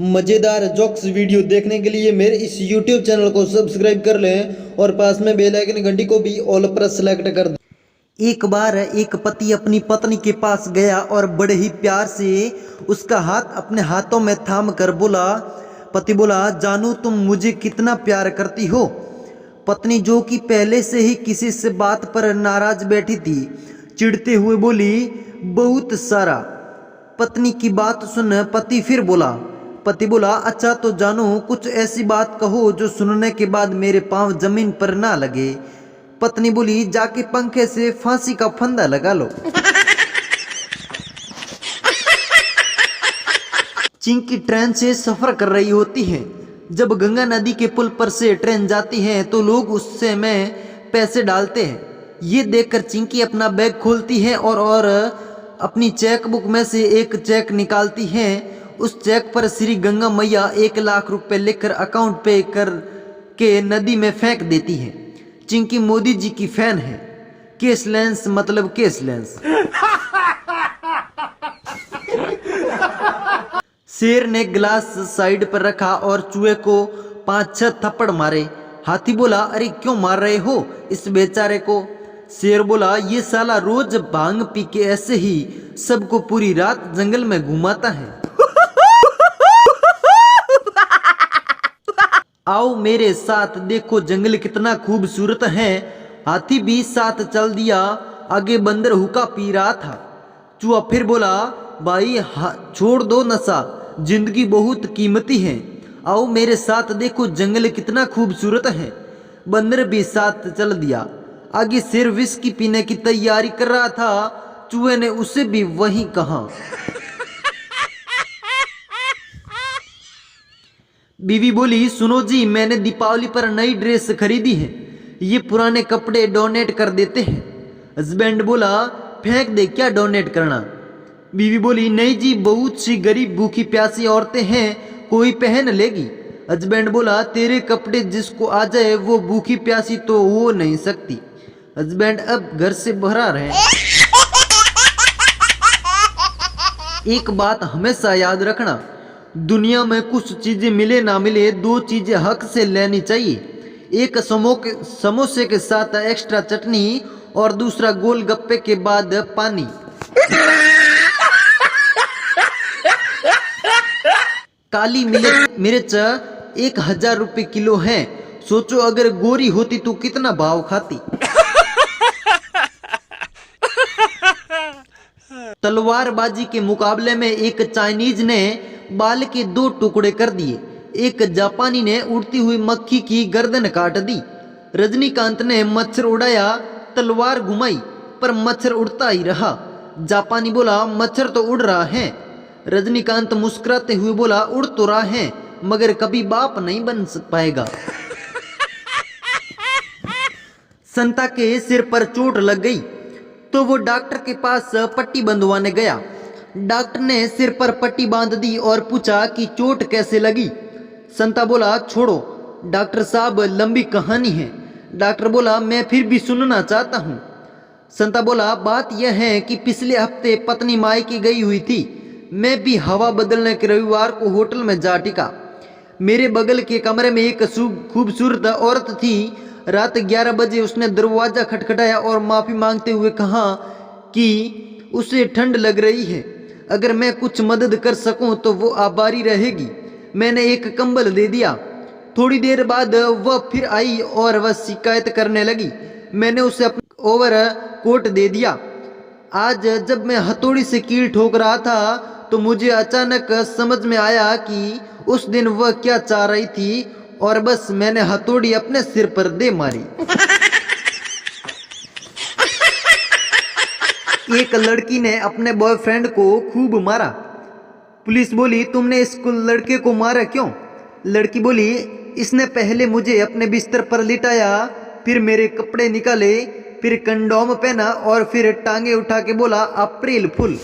मज़ेदार jokes video देखने के लिए मेरे इस YouTube चैनल को सब्सक्राइब कर लें और पास में बेल आइकन घंटी को भी ऑल पर सेलेक्ट कर दें। एक बार एक पति अपनी पत्नी के पास गया और बड़े ही प्यार से उसका हाथ अपने हाथों में थाम कर बोला। पति बोला, जानू तुम मुझे कितना प्यार करती हो। पत्नी, जो कि पहले से ही किसी से बात पर नाराज बैठी थी, चिढ़ते हुए बोली, बहुत सारा। पत्नी की बात सुन पति फिर बोला। पति बोला, अच्छा तो जानू कुछ ऐसी बात कहो जो सुनने के बाद मेरे पांव जमीन पर ना लगे। पत्नी बोली, जाके पंखे से फांसी का फंदा लगा लो। चिंकी ट्रेन से सफर कर रही होती है। जब गंगा नदी के पुल पर से ट्रेन जाती है तो लोग उससे में पैसे डालते हैं। ये देखकर चिंकी अपना बैग खोलती है और अपनी चेक बुक में से एक चेक निकालती है। उस चेक पर श्री गंगा मैया 1 लाख रुपए लिखकर अकाउंट पे कर के नदी में फेंक देती है। चिंकी मोदी जी की फैन है। कैशलेस मतलब कैशलेस। शेर ने गिलास साइड पर रखा और चूहे को 5-6 थप्पड़ मारे। हाथी बोला, अरे क्यों मार रहे हो इस बेचारे को। शेर बोला, ये साला रोज भांग पी के ऐसे ही सबको पूरी रात जंगल में घुमाता है। आओ मेरे साथ देखो जंगल कितना खूबसूरत है। हाथी भी साथ चल दिया। आगे बंदर हुक्का पी रहा था। चूहा फिर बोला, भाई छोड़ दो नशा, जिंदगी बहुत कीमती है। आओ मेरे साथ देखो जंगल कितना खूबसूरत है। बंदर भी साथ चल दिया। आगे शेर विस्की पीने की तैयारी कर रहा था। चूहे ने उसे भी वही कहा। बीवी बोली, सुनो जी, मैंने दीपावली पर नई ड्रेस खरीदी है। ये पुराने कपड़े डोनेट कर देते हैं। हस्बैंड बोला, फेंक दे, क्या डोनेट करना। बीवी बोली, नहीं जी, बहुत सी गरीब भूखी प्यासी औरतें हैं, कोई पहन लेगी। हस्बैंड बोला, तेरे कपड़े जिसको आ जाए वो भूखी प्यासी तो हो नहीं सकती। हस्बैंड अब घर से बाहर है। एक बात हमेशा याद रखना, दुनिया में कुछ चीजें मिले ना मिले, 2 चीजें हक से लेनी चाहिए। एक समोसे के साथ एक्स्ट्रा चटनी और दूसरा गोलगप्पे के बाद पानी। काली मिर्च 1000 रुपए किलो है। सोचो अगर गोरी होती तो कितना भाव खाती। तलवारबाजी के मुकाबले में एक चाइनीज ने बाल के 2 टुकड़े कर दिए। एक जापानी ने उड़ती हुई मक्खी की गर्दन काट दी। रजनीकांत ने मच्छर उड़ाया, तलवार घुमाई, पर मच्छर उड़ता ही रहा। जापानी बोला, मच्छर तो उड़ रहा है। रजनीकांत मुस्कुराते हुए बोला, उड़ तो रहा है मगर कभी बाप नहीं बन पाएगा। संता के सिर पर चोट लग गई तो वो डॉक्टर के पास पट्टी बंधवाने गया। डॉक्टर ने सिर पर पट्टी बांध दी और पूछा कि चोट कैसे लगी। संता बोला, छोड़ो डॉक्टर साहब, लंबी कहानी है। डॉक्टर बोला, मैं फिर भी सुनना चाहता हूँ। संता बोला, बात यह है कि पिछले हफ्ते पत्नी मायके गई हुई थी। मैं भी हवा बदलने के रविवार को होटल में जा टिका। मेरे बगल के कमरे में एक खूबसूरत औरत थी। रात 11 बजे उसने दरवाजा खटखटाया और माफी मांगते हुए कहा कि उसे ठंड लग रही है, अगर मैं कुछ मदद कर सकूं तो वो आभारी रहेगी। मैंने एक कंबल दे दिया। थोड़ी देर बाद वह फिर आई और वह शिकायत करने लगी। मैंने उसे अपना ओवर कोट दे दिया। आज जब मैं हथौड़ी से कील ठोक रहा था तो मुझे अचानक समझ में आया कि उस दिन वह क्या चाह रही थी और बस मैंने हथौड़ी अपने सिर पर दे मारी। एक लड़की ने अपने बॉयफ्रेंड को खूब मारा। पुलिस बोली, तुमने इस लड़के को मारा क्यों? लड़की बोली, इसने पहले मुझे अपने बिस्तर पर लिटाया, फिर मेरे कपड़े निकाले, फिर कंडोम पहना और फिर टांगे उठा के बोला, अप्रैल फुल।